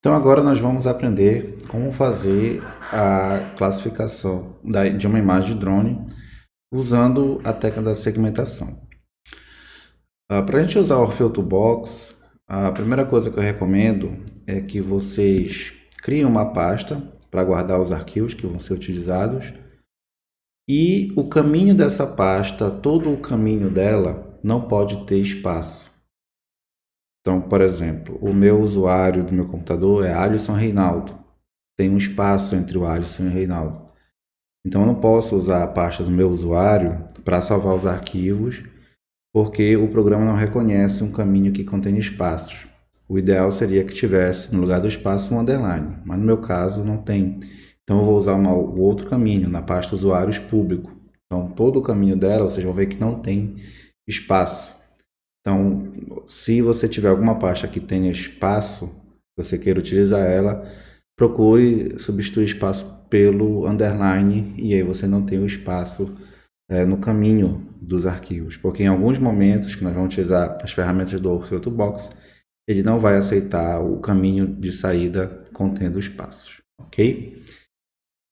Então agora nós vamos aprender como fazer a classificação de uma imagem de drone usando a técnica da segmentação. Para a gente usar o Orfeu Toolbox, a primeira coisa que eu recomendo é que vocês criem uma pasta para guardar os arquivos que vão ser utilizados e o caminho dessa pasta, todo o caminho dela, não pode ter espaço. Então, por exemplo, o meu usuário do meu computador é Alisson Reinaldo. Tem um espaço entre o Alisson e o Reinaldo. Então, eu não posso usar a pasta do meu usuário para salvar os arquivos, porque o programa não reconhece um caminho que contém espaços. O ideal seria que tivesse, no lugar do espaço, um underline, mas no meu caso não tem. Então, eu vou usar o outro caminho, na pasta usuários público. Então, todo o caminho dela, vocês vão ver que não tem espaço. Então, se você tiver alguma pasta que tenha espaço, você queira utilizar ela, procure substituir espaço pelo underline e aí você não tem o espaço no caminho dos arquivos, porque em alguns momentos que nós vamos utilizar as ferramentas do Orfeu Toolbox, ele não vai aceitar o caminho de saída contendo espaços, ok?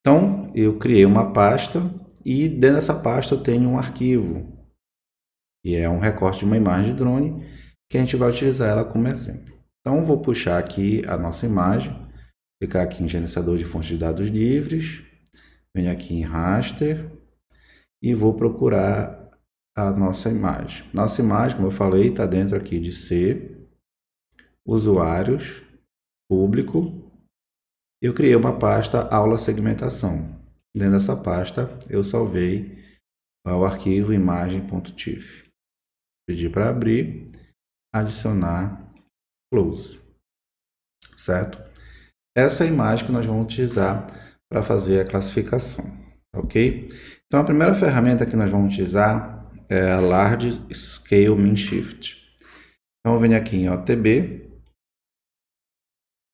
Então, eu criei uma pasta e dentro dessa pasta eu tenho um arquivo, que é um recorte de uma imagem de drone, que a gente vai utilizar ela como exemplo. Então, vou puxar aqui a nossa imagem, clicar aqui em gerenciador de fontes de dados livres, venho aqui em raster e vou procurar a nossa imagem. Nossa imagem, como eu falei, está dentro aqui de C, usuários, público. Eu criei uma pasta aula segmentação. Dentro dessa pasta, eu salvei o arquivo imagem.tif. Pedir para abrir, adicionar, close, certo? Essa é a imagem que nós vamos utilizar para fazer a classificação, ok? Então, a primeira ferramenta que nós vamos utilizar é a Large Scale Min Shift. Então, eu venho aqui em OTB,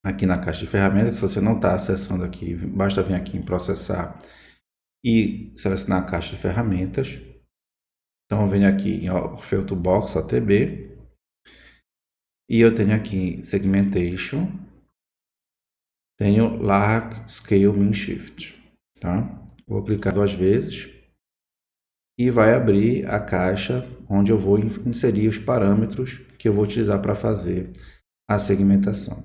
aqui na caixa de ferramentas. Se você não está acessando aqui, basta vir aqui em processar e selecionar a caixa de ferramentas. Então, eu venho aqui em Orfeu Toolbox, OTB, e eu tenho aqui Segmentation, tenho Large Scale Min Shift, tá? Vou clicar 2 vezes e vai abrir a caixa onde eu vou inserir os parâmetros que eu vou utilizar para fazer a segmentação.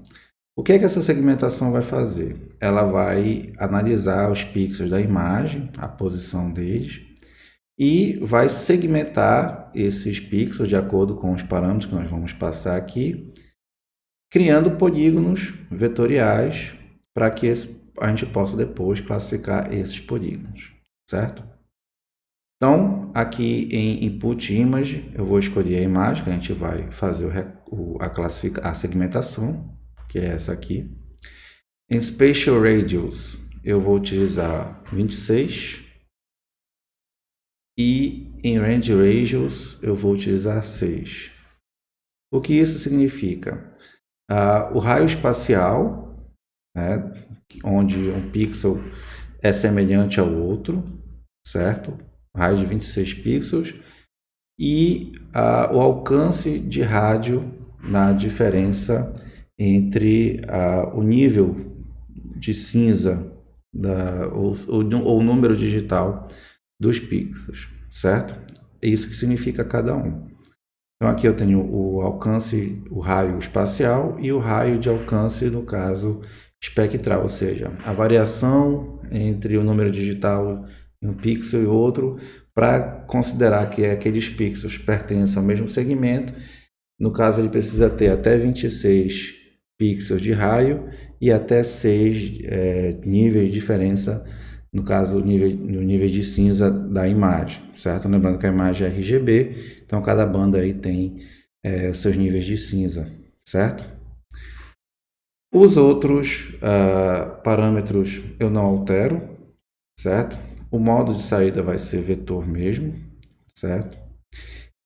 O que é que essa segmentação vai fazer? Ela vai analisar os pixels da imagem, a posição deles, e vai segmentar esses pixels de acordo com os parâmetros que nós vamos passar aqui, criando polígonos vetoriais para que a gente possa depois classificar esses polígonos, certo? Então, aqui em Input Image, eu vou escolher a imagem que a gente vai fazer a segmentação, que é essa aqui. Em Spatial Radius, eu vou utilizar 26. E em Range Radius, eu vou utilizar 6. O que isso significa? O raio espacial, né, onde um pixel é semelhante ao outro, certo? Raio de 26 pixels. E o alcance de rádio na diferença entre o nível de cinza ou o número digital dos pixels, certo? É isso que significa cada um. Então aqui eu tenho o alcance, o raio espacial e o raio de alcance, no caso, espectral, ou seja, a variação entre o número digital em um pixel e outro, para considerar que aqueles pixels pertencem ao mesmo segmento. No caso, ele precisa ter até 26 pixels de raio e até 6 níveis de diferença, no caso, no nível de cinza da imagem, certo? Lembrando que a imagem é RGB, então cada banda aí tem seus níveis de cinza, certo? Os outros parâmetros eu não altero, certo? O modo de saída vai ser vetor mesmo, certo?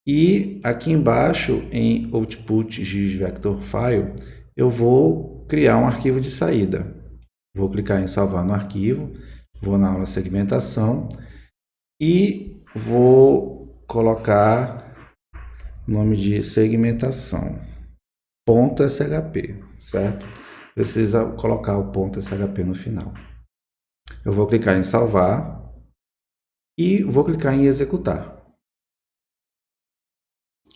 E aqui embaixo, em Output GIS Vector File, eu vou criar um arquivo de saída. Vou clicar em salvar no arquivo, vou na aula segmentação e vou colocar o nome de segmentação, .shp, certo? precisa colocar o ponto .shp no final. Eu vou clicar em salvar e vou clicar em executar.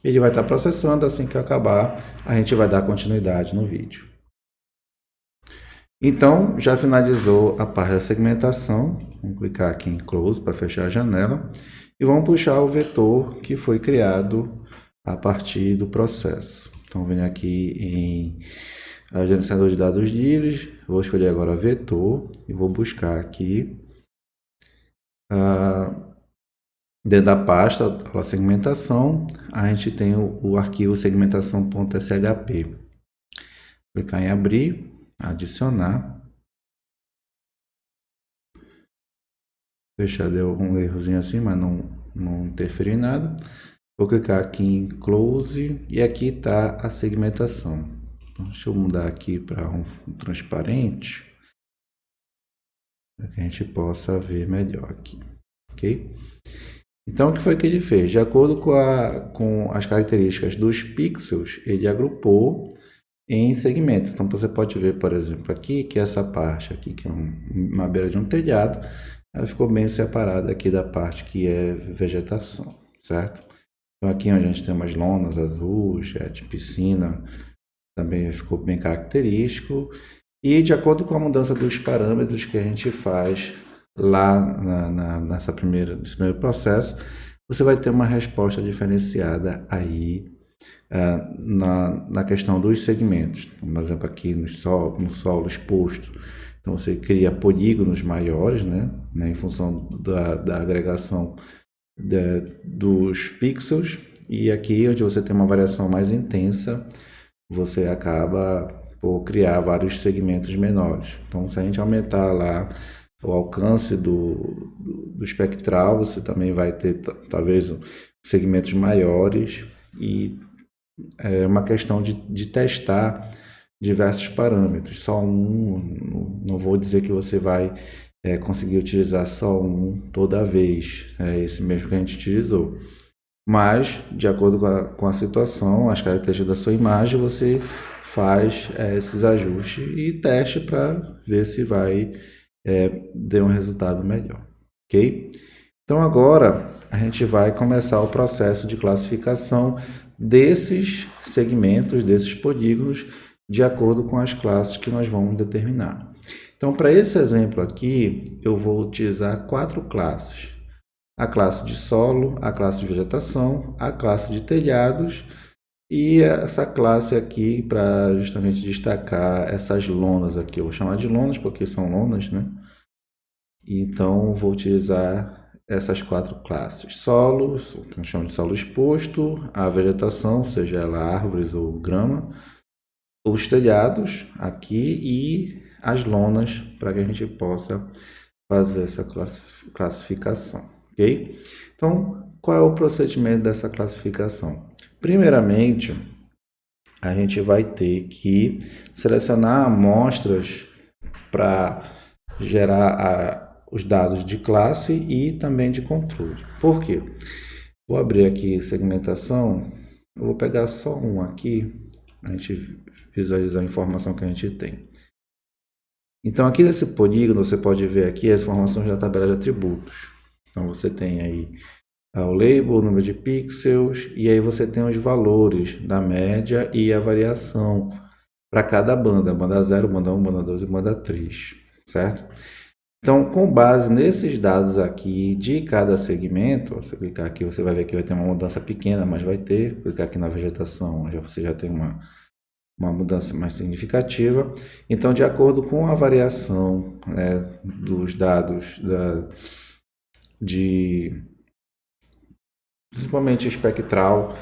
Ele vai estar processando, assim que acabar, a gente vai dar continuidade no vídeo. Então, já finalizou a parte da segmentação. Vamos clicar aqui em Close para fechar a janela. E vamos puxar o vetor que foi criado a partir do processo. Então, venho aqui em gerenciador de dados livres. Vou escolher agora vetor e vou buscar aqui dentro da pasta a segmentação. A gente tem o arquivo segmentação.slhp. Clicar em abrir, adicionar. Fechar, deu um errozinho assim, mas não interferiu em nada. Vou clicar aqui em Close e aqui está a segmentação. Então, deixa eu mudar aqui para um transparente, para que a gente possa ver melhor aqui, ok? Então, o que foi que ele fez? De acordo com as características dos pixels, ele agrupou em segmentos. Então, você pode ver, por exemplo, aqui, que essa parte aqui, que é uma beira de um telhado, ela ficou bem separada aqui da parte que é vegetação, certo? Então, aqui onde a gente tem umas lonas azul, de piscina, também ficou bem característico. E de acordo com a mudança dos parâmetros que a gente faz lá nesse primeiro processo, você vai ter uma resposta diferenciada aí na questão dos segmentos. Por exemplo, aqui no solo exposto, então você cria polígonos maiores, né, em função da agregação dos pixels, e aqui onde você tem uma variação mais intensa, você acaba por criar vários segmentos menores. Então, se a gente aumentar lá o alcance do espectral, você também vai ter talvez segmentos maiores, e é uma questão de testar diversos parâmetros. Só não vou dizer que você vai conseguir utilizar só um toda vez, é esse mesmo que a gente utilizou. Mas, de acordo com a situação, as características da sua imagem, você faz esses ajustes e teste para ver se vai dar um resultado melhor, ok? Então, agora a gente vai começar o processo de classificação desses segmentos, desses polígonos, de acordo com as classes que nós vamos determinar. Então, para esse exemplo aqui, eu vou utilizar 4 classes. A classe de solo, a classe de vegetação, a classe de telhados e essa classe aqui para justamente destacar essas lonas aqui. Eu vou chamar de lonas porque são lonas, né? Então, vou utilizar essas 4 classes. Solos, o que eu chamo de solo exposto, a vegetação, seja ela árvores ou grama, os telhados aqui e as lonas para que a gente possa fazer essa classificação, ok? Então, qual é o procedimento dessa classificação? Primeiramente, a gente vai ter que selecionar amostras para gerar os dados de classe e também de controle. Por quê? Vou abrir aqui segmentação, eu vou pegar só um aqui, a gente visualizar a informação que a gente tem. Então, aqui nesse polígono, você pode ver aqui as informações da tabela de atributos. Então, você tem aí o label, o número de pixels, e aí você tem os valores da média e a variação para cada banda 0, banda 1, banda 2 e banda 3, certo? Então, com base nesses dados aqui de cada segmento, você clicar aqui, você vai ver que vai ter uma mudança pequena, mas vai ter. Clicar aqui na vegetação, você já tem uma mudança mais significativa. Então, de acordo com a variação dos dados principalmente espectral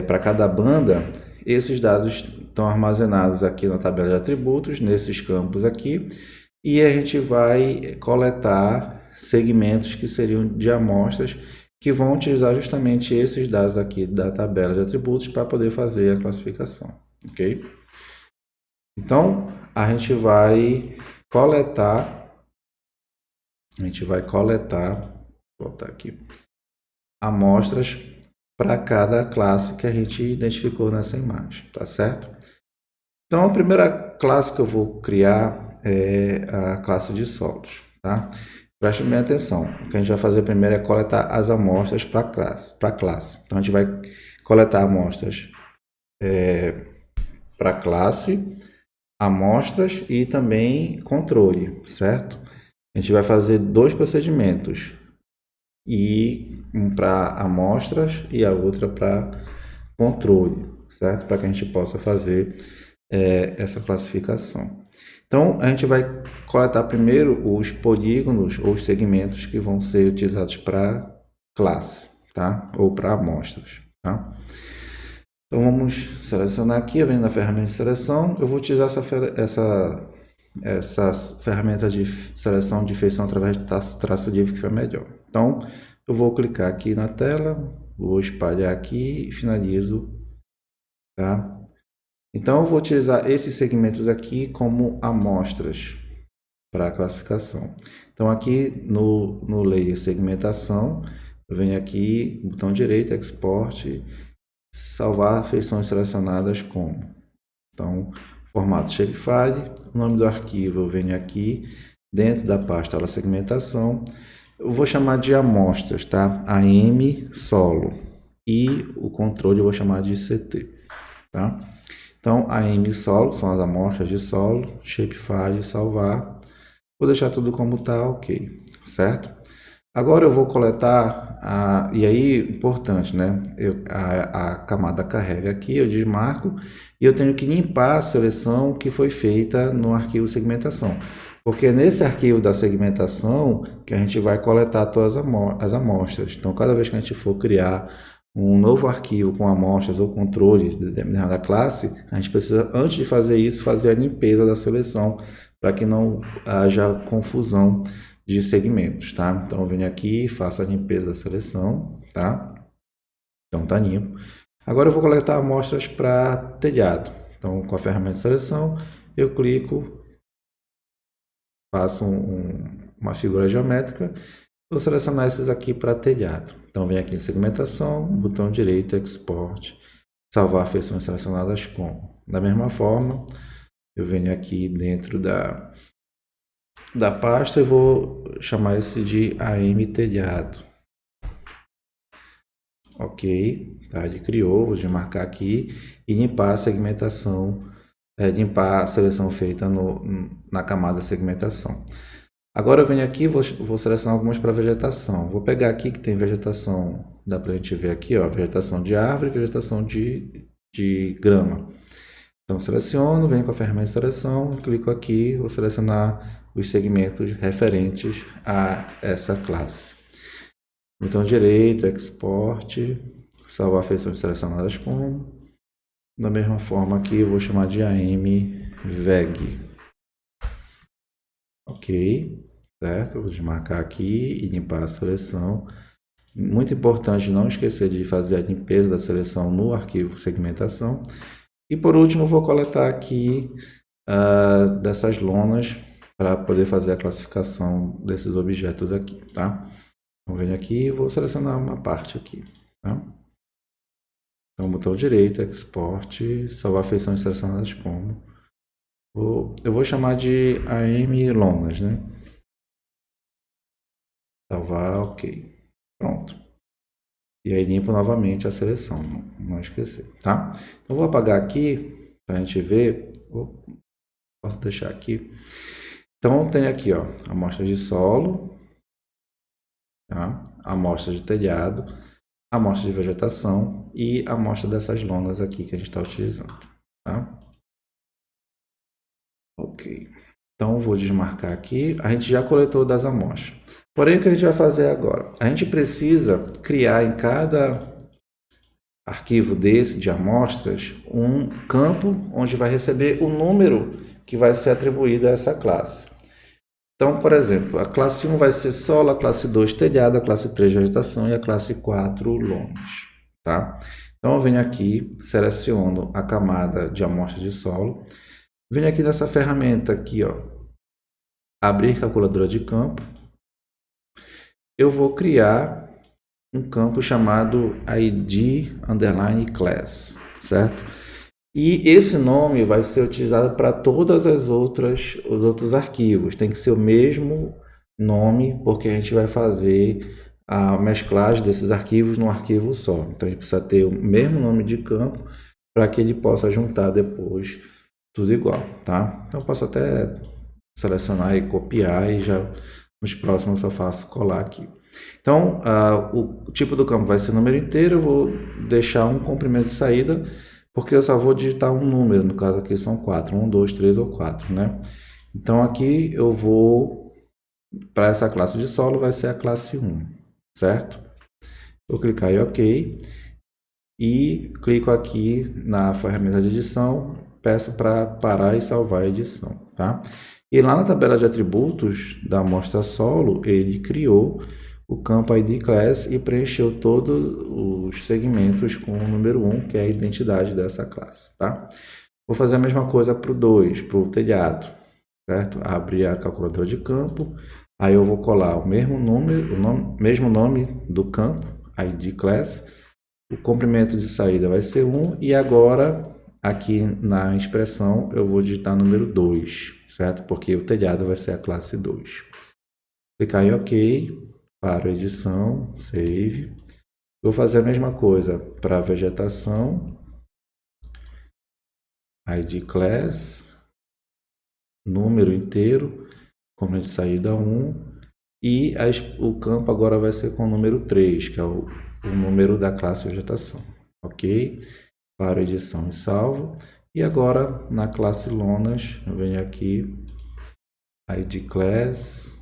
para cada banda, esses dados estão armazenados aqui na tabela de atributos, nesses campos aqui, e a gente vai coletar segmentos que seriam de amostras que vão utilizar justamente esses dados aqui da tabela de atributos para poder fazer a classificação, ok? Então, a gente vai coletar, vou voltar aqui, amostras para cada classe que a gente identificou nessa imagem, tá certo? Então, a primeira classe que eu vou criar é a classe de solos, tá? Preste bem atenção. O que a gente vai fazer primeiro é coletar as amostras para a classe. Então, a gente vai coletar amostras para a classe, amostras e também controle, certo? A gente vai fazer dois procedimentos, e um para amostras e a outra para controle, certo? Para que a gente possa fazer essa classificação. Então, a gente vai coletar primeiro os polígonos ou os segmentos que vão ser utilizados para classe, tá? Ou para amostras, tá? Então, vamos selecionar aqui, vendo na ferramenta de seleção, eu vou utilizar essa ferramenta de seleção de feição através de traço livre, que fica melhor. Então, eu vou clicar aqui na tela, vou espalhar aqui e finalizo, tá? Então, eu vou utilizar esses segmentos aqui como amostras para a classificação. Então, aqui no layer segmentação, eu venho aqui, botão direito, export, salvar feições selecionadas como. Então, formato shapefile, o nome do arquivo eu venho aqui, dentro da pasta da segmentação, eu vou chamar de amostras, tá? AM solo, e o controle eu vou chamar de CT, tá? Então, AM solo são as amostras de solo, shapefile, salvar, vou deixar tudo como está, ok, certo? Agora eu vou coletar, e aí, importante, né? A camada carrega aqui, eu desmarco, e eu tenho que limpar a seleção que foi feita no arquivo segmentação. Porque é nesse arquivo da segmentação que a gente vai coletar todas as amostras. Então, cada vez que a gente for criar um novo arquivo com amostras ou controle de determinada classe, a gente precisa, antes de fazer isso, fazer a limpeza da seleção, para que não haja confusão de segmentos, tá? Então, eu venho aqui, faço a limpeza da seleção, tá? Então, tá limpo. Agora, eu vou coletar amostras para telhado. Então, com a ferramenta de seleção, eu clico, faço uma figura geométrica, vou selecionar esses aqui para telhado. Então, venho aqui em segmentação, botão direito, export, salvar feições selecionadas com. Da mesma forma, eu venho aqui dentro da pasta e vou chamar esse de AM telhado. Ok, tá? Ele criou, vou desmarcar aqui e limpar a segmentação, limpar a seleção feita na camada segmentação. Agora eu venho aqui, vou selecionar algumas para vegetação. Vou pegar aqui que tem vegetação, dá para a gente ver aqui, ó, vegetação de árvore e vegetação de grama. Então seleciono, venho com a ferramenta de seleção, clico aqui, vou selecionar os segmentos referentes a essa classe. Botão direito, export, salvar feições selecionadas como. Da mesma forma aqui, eu vou chamar de AM VEG. Ok, certo? Vou desmarcar aqui e limpar a seleção. Muito importante não esquecer de fazer a limpeza da seleção no arquivo segmentação. E por último, vou coletar aqui dessas lonas para poder fazer a classificação desses objetos aqui, tá? Então, venho aqui e vou selecionar uma parte aqui, tá? Então, botão direito, export, salvar feições selecionadas como. Eu vou chamar de AM lonas, né? Salvar, ok. Pronto. E aí limpo novamente a seleção, não esquecer, tá? Então, vou apagar aqui para a gente ver. Posso deixar aqui. Então, tem aqui, ó, amostra de solo, tá? Amostra de telhado, amostra de vegetação e amostra dessas lonas aqui que a gente está utilizando, tá? Ok. Então, vou desmarcar aqui. A gente já coletou das amostras. Porém, o que a gente vai fazer agora? A gente precisa criar em cada arquivo desse de amostras um campo onde vai receber o número que vai ser atribuído a essa classe. Então, por exemplo, a classe 1 vai ser solo, a classe 2 telhado, a classe 3 vegetação e a classe 4 lonas, tá? Então, eu venho aqui, seleciono a camada de amostra de solo, venho aqui nessa ferramenta aqui, ó, abrir calculadora de campo, eu vou criar um campo chamado ID_class, certo? E esse nome vai ser utilizado para todas os outros arquivos. Tem que ser o mesmo nome, porque a gente vai fazer a mesclagem desses arquivos num arquivo só. Então, a gente precisa ter o mesmo nome de campo para que ele possa juntar depois tudo igual, tá? Então, eu posso até selecionar e copiar e já nos próximos eu só faço colar aqui. Então, o tipo do campo vai ser número inteiro, eu vou deixar um comprimento de saída, porque eu só vou digitar um número, no caso aqui são 4, 1, 2, 3 ou 4, né? Então aqui eu vou, para essa classe de solo, vai ser a classe 1, certo? Vou clicar em OK e clico aqui na ferramenta de edição, peço para parar e salvar a edição, tá? E lá na tabela de atributos da amostra solo, ele criou o campo ID Class e preencheu todos os segmentos com o número 1, que é a identidade dessa classe, tá? Vou fazer a mesma coisa para o 2, para o telhado, certo? Abrir a calculadora de campo, aí eu vou colar o mesmo mesmo nome do campo, ID Class, o comprimento de saída vai ser 1 e agora aqui na expressão eu vou digitar número 2, certo? Porque o telhado vai ser a classe 2. Clicar em OK, para a edição, Save. Vou fazer a mesma coisa para a vegetação, ID Class, número inteiro, comprimento de saída 1 e o campo agora vai ser com o número 3, que é o número da classe vegetação. OK? Para a edição e salvo. E agora na classe lonas, eu venho aqui, ID Class,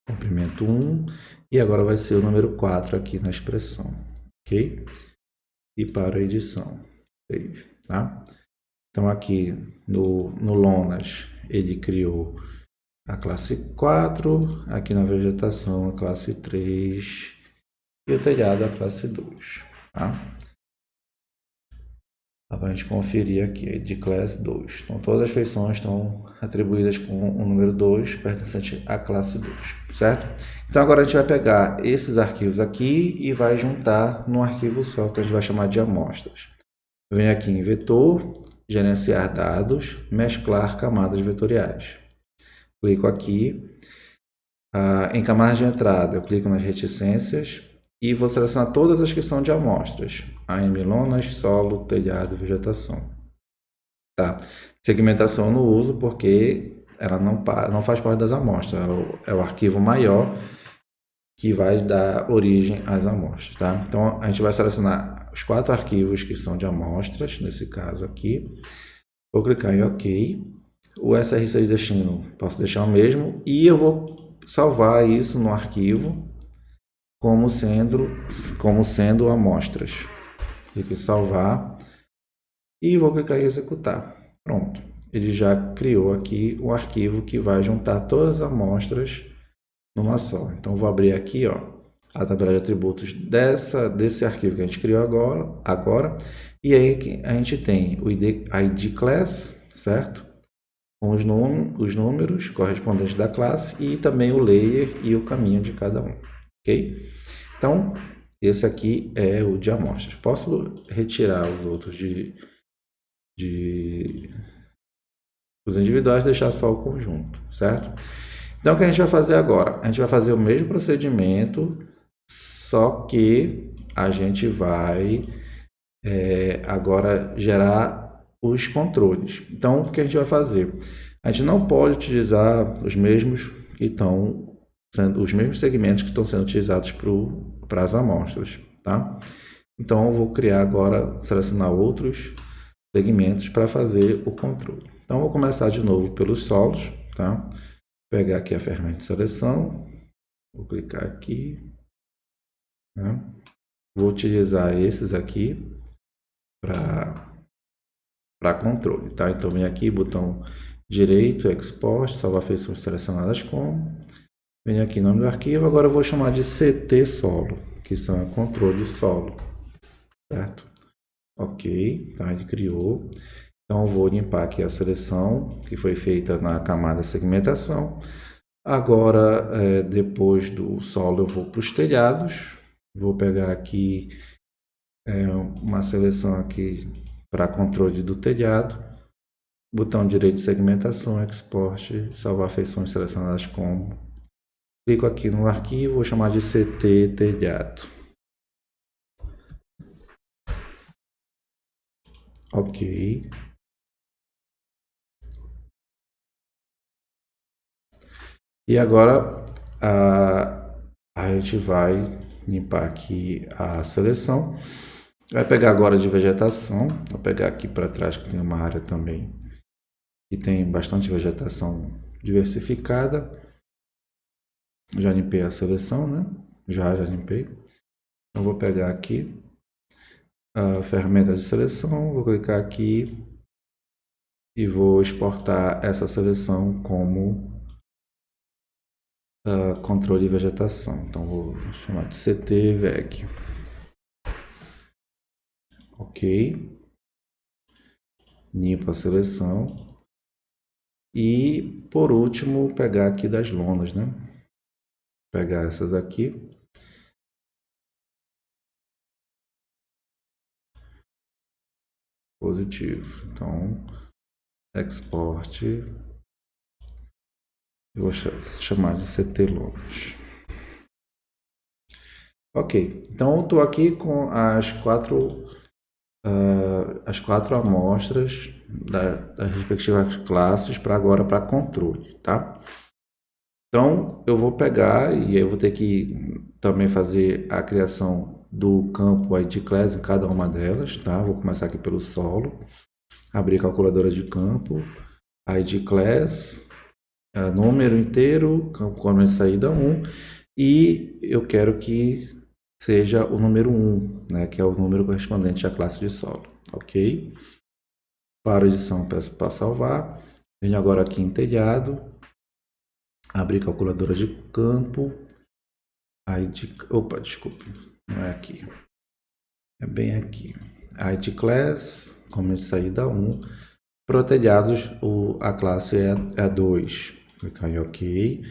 comprimento 1, e agora vai ser o número 4 aqui na expressão, ok? E para a edição, save, tá? Então aqui no lonas ele criou a classe 4, aqui na vegetação a classe 3 e o telhado a classe 2, tá? Dá para a gente conferir aqui, de classe 2. Então, todas as feições estão atribuídas com o número 2, pertencente à classe 2, certo? Então, agora a gente vai pegar esses arquivos aqui e vai juntar num arquivo só, que a gente vai chamar de amostras. Eu venho aqui em vetor, gerenciar dados, mesclar camadas vetoriais. Clico aqui. Em camadas de entrada, eu clico nas reticências e vou selecionar todas as que são de amostras. AM lonas, solo, telhado e vegetação. Tá. Segmentação eu não uso porque ela não faz parte das amostras. É o arquivo maior que vai dar origem às amostras. Tá? Então, a gente vai selecionar os 4 arquivos que são de amostras, nesse caso aqui. Vou clicar em OK. O SRC de destino posso deixar o mesmo e eu vou salvar isso no arquivo como sendo amostras. Clique em salvar e vou clicar em executar. Pronto, ele já criou aqui o arquivo que vai juntar todas as amostras numa só. Então vou abrir aqui, ó, a tabela de atributos desse arquivo que a gente criou agora e aí a gente tem o ID Class, certo? Com os números correspondentes da classe e também o layer e o caminho de cada um, ok? Então, esse aqui é o de amostras. Posso retirar os outros os individuais e deixar só o conjunto, certo? Então, o que a gente vai fazer agora? A gente vai fazer o mesmo procedimento, só que a gente vai agora gerar os controles. Então, o que a gente vai fazer? A gente não pode utilizar os mesmos segmentos que estão sendo utilizados para as amostras, tá? Então, eu vou criar agora, selecionar outros segmentos para fazer o controle. Então, eu vou começar de novo pelos solos, tá? Vou pegar aqui a ferramenta de seleção, vou clicar aqui, tá? Vou utilizar esses aqui para controle, tá? Então, vem aqui, botão direito, export, salvar feições selecionadas como. Venho aqui nome do arquivo, agora eu vou chamar de CT solo, que são controle solo, certo? Ok, tá? Ele criou. Então, eu vou limpar aqui a seleção que foi feita na camada segmentação. Agora, depois do solo, eu vou para os telhados. Vou pegar aqui uma seleção aqui para controle do telhado, botão direito de segmentação, export, salvar feições selecionadas como. Clico aqui no arquivo, vou chamar de CT telhado. Ok. E agora a gente vai limpar aqui a seleção. Vai pegar agora de vegetação. Vou pegar aqui para trás que tem uma área também que tem bastante vegetação diversificada. Já limpei a seleção, né? Já limpei. Então vou pegar aqui a ferramenta de seleção, vou clicar aqui e vou exportar essa seleção como controle de vegetação. Então vou chamar de CT-VEG. Ok. Limpo a seleção. E por último, pegar aqui das lonas, né? Pegar essas aqui. Positivo. Então, export. Eu vou chamar de CT lonas. Ok. Então, eu estou aqui com as quatro amostras das respectivas classes para agora para controle, tá? Então, eu vou pegar e eu vou ter que também fazer a criação do campo ID class em cada uma delas, tá? Vou começar aqui pelo solo, abrir calculadora de campo, ID class, número inteiro, campo com de saída 1, e eu quero que seja o número 1, né, que é o número correspondente à classe de solo, ok? Para a edição, peço para salvar. Venho agora aqui em telhado, abrir calculadora de campo, opa, desculpe, não é aqui, é bem aqui, ID class, como de saída 1, para telhados a classe é 2, clicar em ok,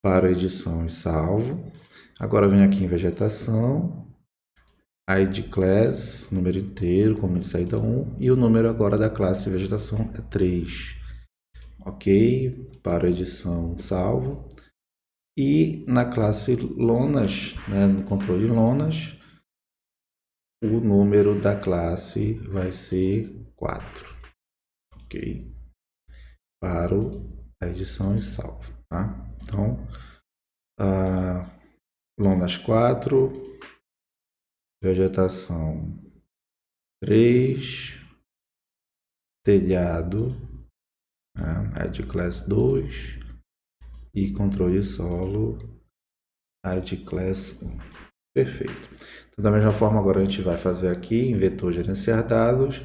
para edição e salvo. Agora venho aqui em vegetação, ID class, número inteiro, como de saída 1, e o número agora da classe vegetação é 3. Ok, para edição, salvo. E na classe lonas, né, no controle lonas, o número da classe vai ser 4. Ok, para a edição e salvo, tá? Então, lonas 4, vegetação 3, telhado, ID class 2 e controle solo ID class 1. Perfeito. Então, da mesma forma, agora a gente vai fazer aqui em vetor gerenciar dados,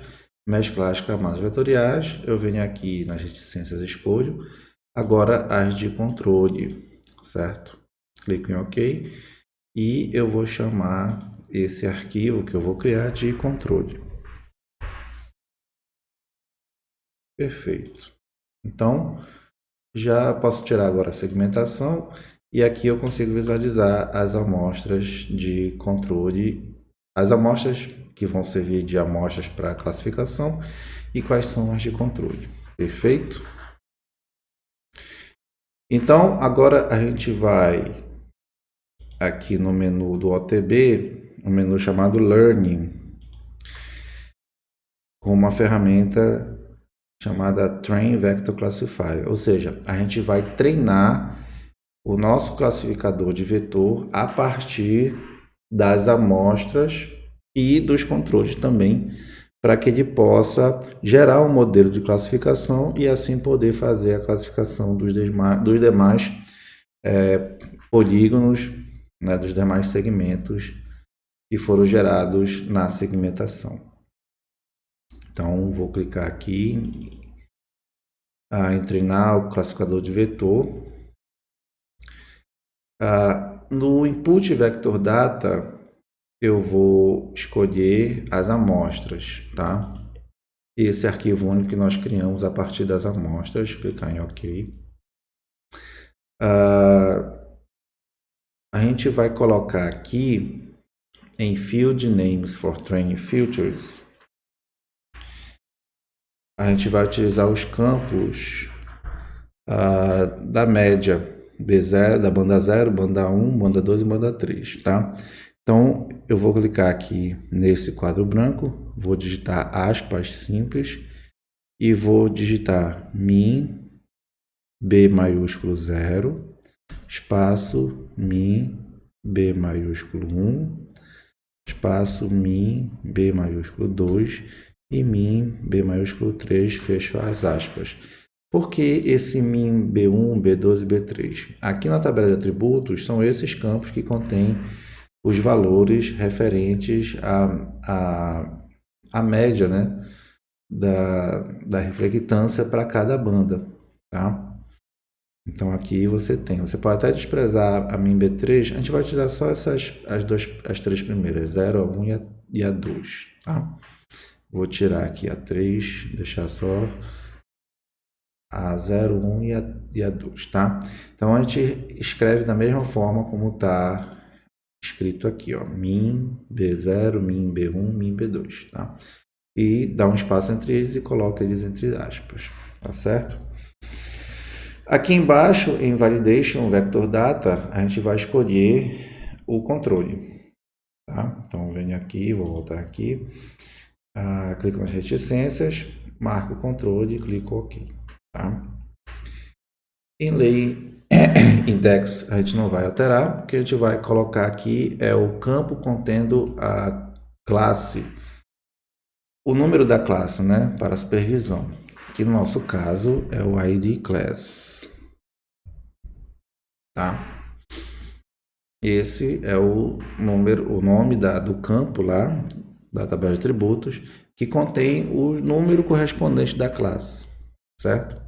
mesclar as camadas vetoriais. Eu venho aqui nas reticências, escolho agora as de controle, certo? Clico em OK e eu vou chamar esse arquivo que eu vou criar de controle. Perfeito. Então, já posso tirar agora a segmentação e aqui eu consigo visualizar as amostras de controle, as amostras que vão servir de amostras para classificação e quais são as de controle. Perfeito? Então, agora a gente vai aqui no menu do OTB, um menu chamado Learning, com uma ferramenta chamada Train Vector Classifier, ou seja, a gente vai treinar o nosso classificador de vetor a partir das amostras e dos controles também, para que ele possa gerar um modelo de classificação e assim poder fazer a classificação dos demais polígonos, né, dos demais segmentos que foram gerados na segmentação. Então, vou clicar aqui em treinar o classificador de vetor. No input vector data, eu vou escolher as amostras, tá? Esse arquivo único que nós criamos a partir das amostras, clicar em OK. A gente vai colocar aqui em Field Names for Training Features a gente vai utilizar os campos da média B0, da banda 0, banda 1, banda 2 e banda 3, tá? Então, eu vou clicar aqui nesse quadro branco, vou digitar aspas simples e vou digitar min B maiúsculo 0, espaço min B maiúsculo 1, espaço min B maiúsculo 2 e min B maiúsculo 3, fecho as aspas. Por que esse min B1, B2 e B3? Aqui na tabela de atributos são esses campos que contêm os valores referentes à média, né, da reflectância para cada banda, tá? Então aqui você pode até desprezar a min B3, a gente vai utilizar só as três primeiras, 0, a 1 e a 2, tá? Vou tirar aqui a 3, deixar só a 0, 1 e a 2, tá? Então a gente escreve da mesma forma como está escrito aqui, ó, min B0, min B1, min B2, tá? E dá um espaço entre eles e coloca eles entre aspas, tá certo? Aqui embaixo, em Validation Vector Data, a gente vai escolher o controle, tá? Então, venho aqui, vou voltar aqui, clico nas reticências, marco o controle e clico OK, tá? Em lei index a gente não vai alterar, o que a gente vai colocar aqui é o campo contendo a classe, o número da classe, né, para supervisão, que no nosso caso é o ID class, tá? Esse é o nome do campo lá da tabela de atributos que contém o número correspondente da classe, certo?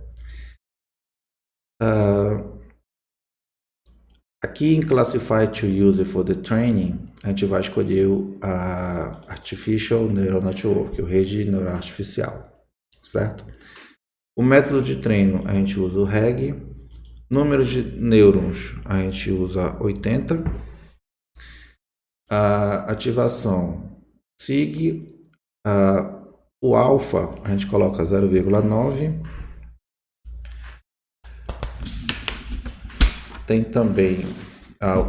Aqui em Classify to Use for the Training, a gente vai escolher a Artificial Neural Network, o rede neural artificial, certo? O método de treino, a gente usa o REG. Número de nêurons, a gente usa 80. A ativação SIG. O alfa, a gente coloca 0,9. Tem também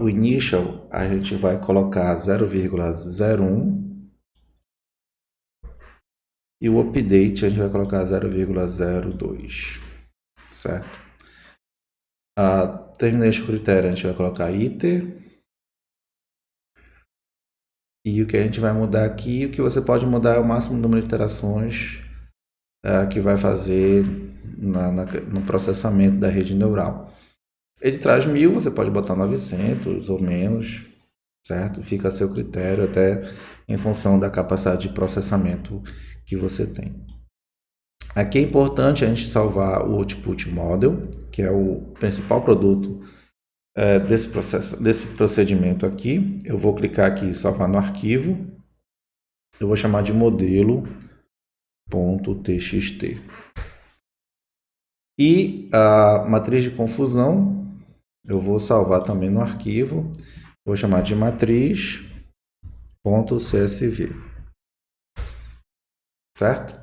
o initial, a gente vai colocar 0,01 e o update a gente vai colocar 0,02, certo? Termination critério a gente vai colocar iter. E o que a gente vai mudar aqui, o que você pode mudar é o máximo número de iterações que vai fazer no processamento da rede neural. Ele traz 1000, você pode botar 900 ou menos, certo? Fica a seu critério, até em função da capacidade de processamento que você tem. Aqui é importante a gente salvar o Output Model, que é o principal produto desse procedimento aqui. Eu vou clicar aqui em salvar no arquivo. Eu vou chamar de modelo.txt. E a matriz de confusão eu vou salvar também no arquivo, vou chamar de matriz.csv, certo?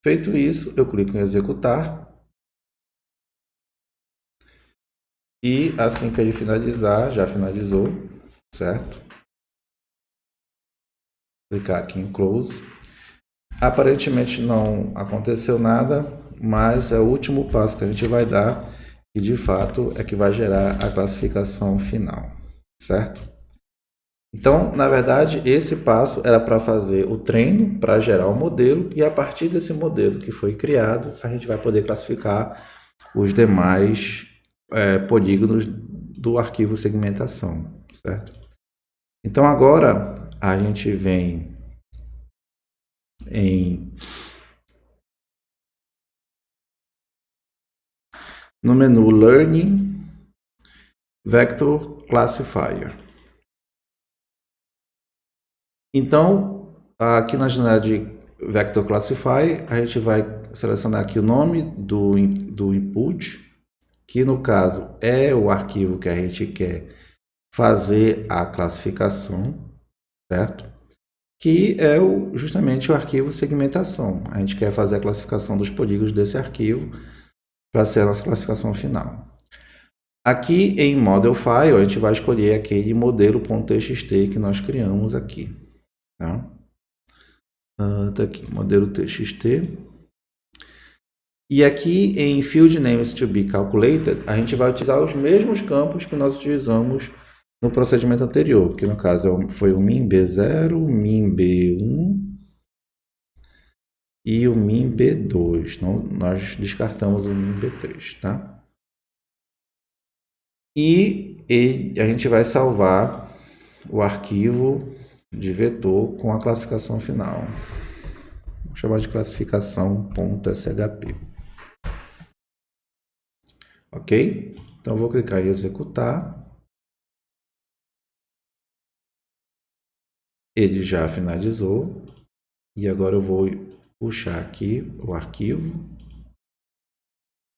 Feito isso, eu clico em executar e assim que ele finalizar, já finalizou, certo? Clicar aqui em close. Aparentemente não aconteceu nada, mas é o último passo que a gente vai dar e de fato é que vai gerar a classificação final, certo? Então, na verdade, esse passo era para fazer o treino, para gerar o modelo, e a partir desse modelo que foi criado, a gente vai poder classificar os demais polígonos do arquivo segmentação, certo? Então, agora a gente vem no menu Learning Vector Classifier. Então, aqui na janela de Vector Classifier, a gente vai selecionar aqui o nome do input, que no caso é o arquivo que a gente quer fazer a classificação, certo? que é justamente o arquivo segmentação. A gente quer fazer a classificação dos polígonos desse arquivo para ser a nossa classificação final. Aqui em Model File, a gente vai escolher aquele modelo.txt que nós criamos aqui. Tá? Tá aqui, modelo txt. E aqui em Field Names to be Calculated, a gente vai utilizar os mesmos campos que nós utilizamos no procedimento anterior, que no caso foi o MinB0, o MinB1 e o MinB2. Então, nós descartamos o MinB3, tá? E a gente vai salvar o arquivo de vetor com a classificação final. Vou chamar de classificação.shp. Ok? Então, eu vou clicar em executar. Ele já finalizou. E agora eu vou puxar aqui o arquivo.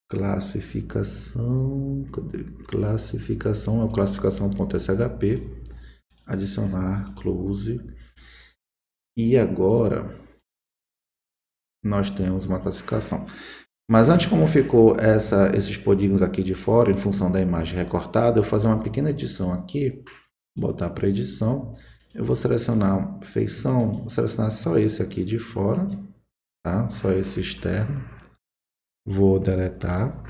Classificação. Cadê? Classificação é o classificação.shp. Adicionar, close. E agora nós temos uma classificação. Mas antes, como ficou esses polígonos aqui de fora, em função da imagem recortada, eu vou fazer uma pequena edição aqui, botar para edição. Eu vou selecionar feição, vou selecionar só esse aqui de fora, tá? Só esse externo. Vou deletar,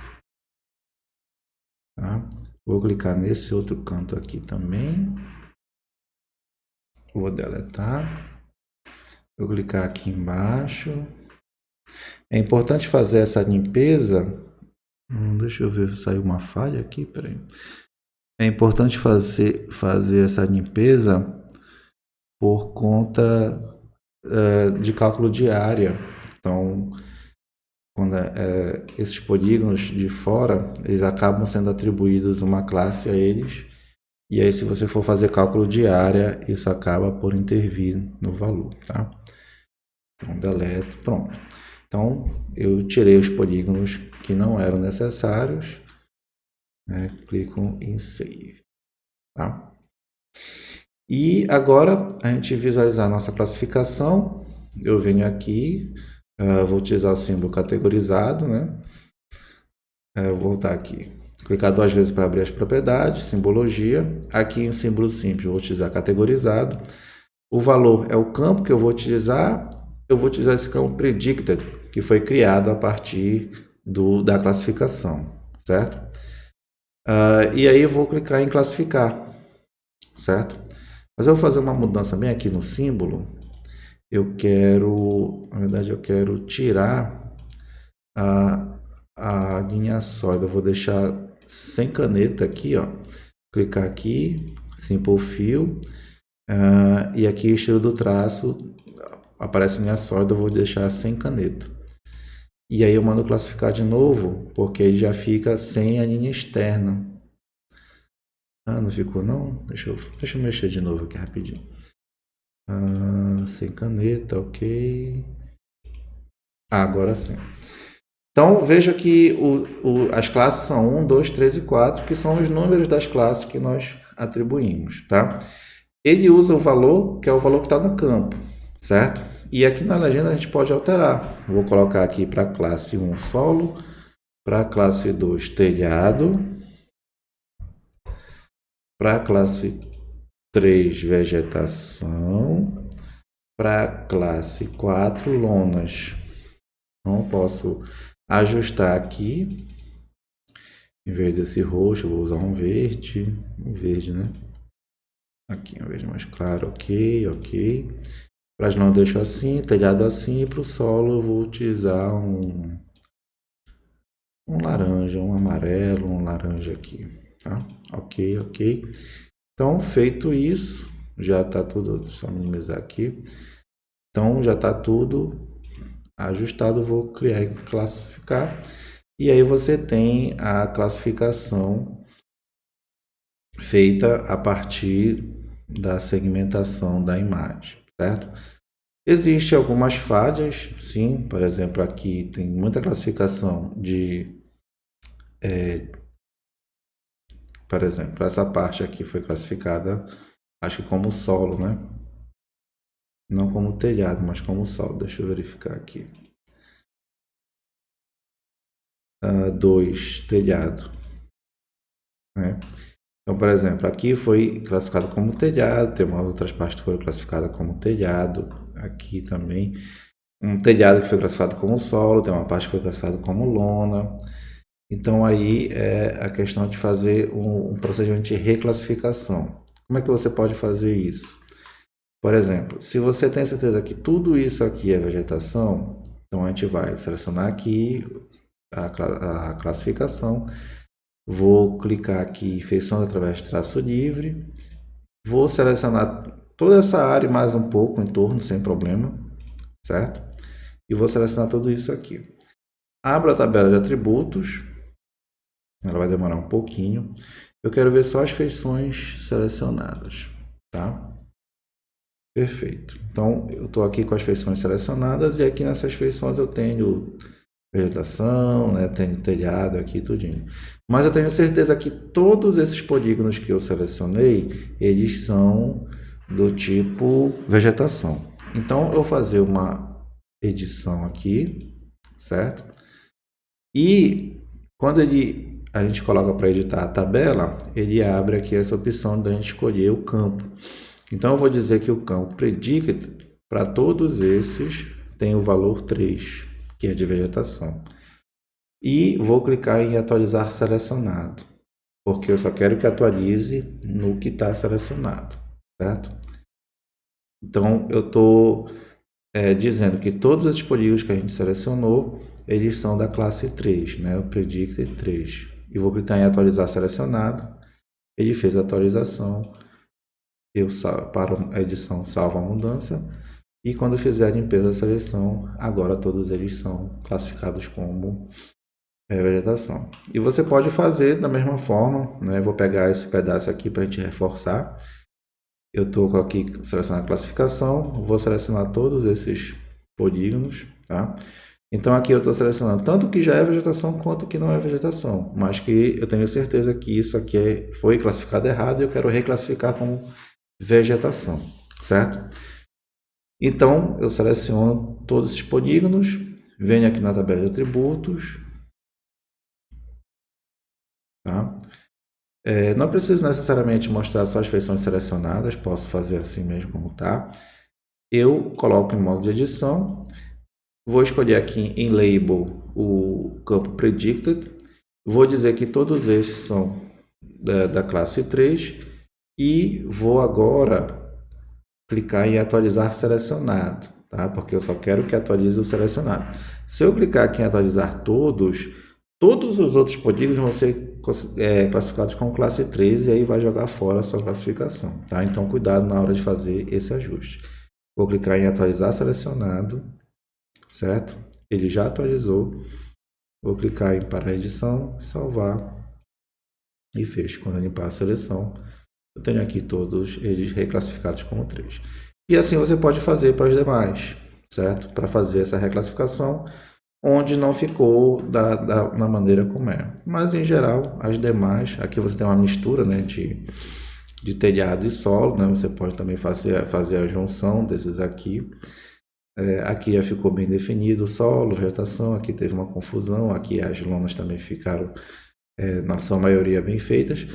tá? Vou clicar nesse outro canto aqui também. Vou deletar. Vou clicar aqui embaixo. É importante fazer essa limpeza. Deixa eu ver, saiu uma falha aqui, peraí. É importante fazer essa limpeza por conta de cálculo de área. Então, quando esses polígonos de fora, eles acabam sendo atribuídos uma classe a eles. E aí, se você for fazer cálculo de área, isso acaba por intervir no valor, tá? Então, deleto, pronto. Então, eu tirei os polígonos que não eram necessários, né? Clico em Save, tá? E agora, a gente visualizar a nossa classificação, eu venho aqui, vou utilizar o símbolo categorizado, né? Vou voltar aqui, clicar 2 vezes para abrir as propriedades, simbologia, aqui em símbolo simples, vou utilizar categorizado. O valor é o campo que eu vou utilizar esse campo predicted, que foi criado a partir da classificação, certo? E aí eu vou clicar em classificar, certo? Mas eu vou fazer uma mudança bem aqui no símbolo. Na verdade eu quero tirar a linha sólida. Eu vou deixar sem caneta aqui, ó. Clicar aqui, Simple Fill, e aqui o estilo do traço aparece linha sólida, eu vou deixar sem caneta. E aí eu mando classificar de novo, porque aí já fica sem a linha externa. Não ficou não? Deixa eu mexer de novo aqui rapidinho. Sem caneta, ok. Agora sim. Então veja que as classes são 1, 2, 3 e 4, que são os números das classes que nós atribuímos, tá? Ele usa o valor, que é o valor que está no campo, certo? E aqui na legenda a gente pode alterar. Vou colocar aqui para a classe 1 solo, para a classe 2 telhado, para a classe 3 vegetação, para a classe 4 lonas. Então eu posso ajustar aqui. Em vez desse roxo, eu vou usar um verde, né? Aqui, um verde mais claro, ok. Para as não deixo assim, telhado assim, e para o solo eu vou utilizar um laranja, um amarelo, um laranja aqui, tá? Ok. Então, feito isso, já está tudo, só minimizar aqui. Então, já está tudo ajustado, vou criar e classificar. E aí você tem a classificação feita a partir da segmentação da imagem, certo? Existem algumas falhas, sim, por exemplo, aqui tem muita classificação por exemplo, essa parte aqui foi classificada, acho que como solo, né? Não como telhado, mas como solo. Deixa eu verificar aqui. 2, telhado. Né? Então, por exemplo, aqui foi classificado como telhado, tem umas outras partes que foram classificadas como telhado, aqui também. Um telhado que foi classificado como solo, tem uma parte que foi classificada como lona. Então, aí é a questão de fazer um procedimento de reclassificação. Como é que você pode fazer isso? Por exemplo, se você tem certeza que tudo isso aqui é vegetação, então a gente vai selecionar aqui a classificação. Vou clicar aqui em feições através de traço livre. Vou selecionar toda essa área e mais um pouco em torno, sem problema, certo? E vou selecionar tudo isso aqui. Abro a tabela de atributos. Ela vai demorar um pouquinho. Eu quero ver só as feições selecionadas, tá? Perfeito. Então, eu estou aqui com as feições selecionadas e aqui nessas feições eu tenho vegetação, né? Tenho telhado aqui, tudinho. Mas eu tenho certeza que todos esses polígonos que eu selecionei, eles são do tipo vegetação. Então, eu vou fazer uma edição aqui, certo? E quando a gente coloca para editar a tabela, ele abre aqui essa opção de a gente escolher o campo. Então, eu vou dizer que o campo Predicted, para todos esses, tem o valor 3, que é de vegetação. E vou clicar em atualizar selecionado, porque eu só quero que atualize no que está selecionado, certo? Então, eu estou dizendo que todos os polígonos que a gente selecionou, eles são da classe 3, né? O Predicted 3. E vou clicar em atualizar selecionado, ele fez a atualização, eu paro a edição, salvo a mudança, e quando fizer a limpeza da seleção, agora todos eles são classificados como vegetação. E você pode fazer da mesma forma, né? Vou pegar esse pedaço aqui para a gente reforçar. Eu estou aqui selecionando a classificação, vou selecionar todos esses polígonos, tá? Então aqui eu estou selecionando tanto o que já é vegetação quanto o que não é vegetação, mas que eu tenho certeza que isso aqui foi classificado errado e eu quero reclassificar como vegetação, certo? Então eu seleciono todos esses polígonos, venho aqui na tabela de atributos, tá? Não preciso necessariamente mostrar só as feições selecionadas, posso fazer assim mesmo como está. Eu coloco em modo de edição, vou escolher aqui em Label o campo Predicted, vou dizer que todos esses são da classe 3 e vou agora clicar em atualizar selecionado, tá? Porque eu só quero que atualize o selecionado. Se eu clicar aqui em atualizar todos os outros polígonos vão ser classificados como classe 3 e aí vai jogar fora a sua classificação, tá? Então, cuidado na hora de fazer esse ajuste. Vou clicar em atualizar selecionado, certo? Ele já atualizou. Vou clicar em para edição, salvar e fecho. Quando eu limpar a seleção, eu tenho aqui todos eles reclassificados como 3. E assim você pode fazer para os demais, certo? Para fazer essa reclassificação onde não ficou da maneira como é. Mas, em geral, as demais, aqui você tem uma mistura, né, de telhado e solo, né? Você pode também fazer a junção desses aqui. Aqui já ficou bem definido o solo, vegetação, aqui teve uma confusão, aqui as lonas também ficaram, na sua maioria, bem feitas.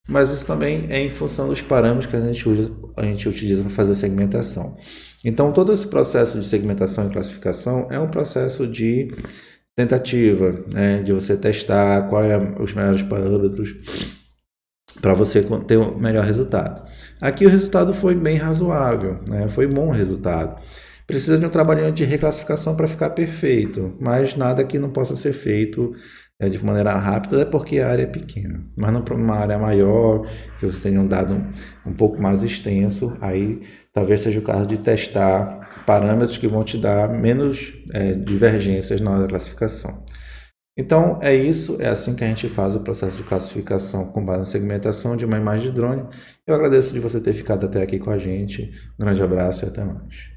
Mas isso também é em função dos parâmetros que a gente utiliza para fazer a segmentação. Então, todo esse processo de segmentação e classificação é um processo de tentativa, né, de você testar quais são os melhores parâmetros para você ter o melhor resultado. Aqui o resultado foi bem razoável, né, foi bom o resultado. Precisa de um trabalhinho de reclassificação para ficar perfeito, mas nada que não possa ser feito de maneira rápida, é porque a área é pequena. Mas não para uma área maior, que você tenha um dado um pouco mais extenso, aí talvez seja o caso de testar parâmetros que vão te dar menos divergências na hora da classificação. Então é isso, é assim que a gente faz o processo de classificação com base na segmentação de uma imagem de drone. Eu agradeço de você ter ficado até aqui com a gente. Um grande abraço e até mais.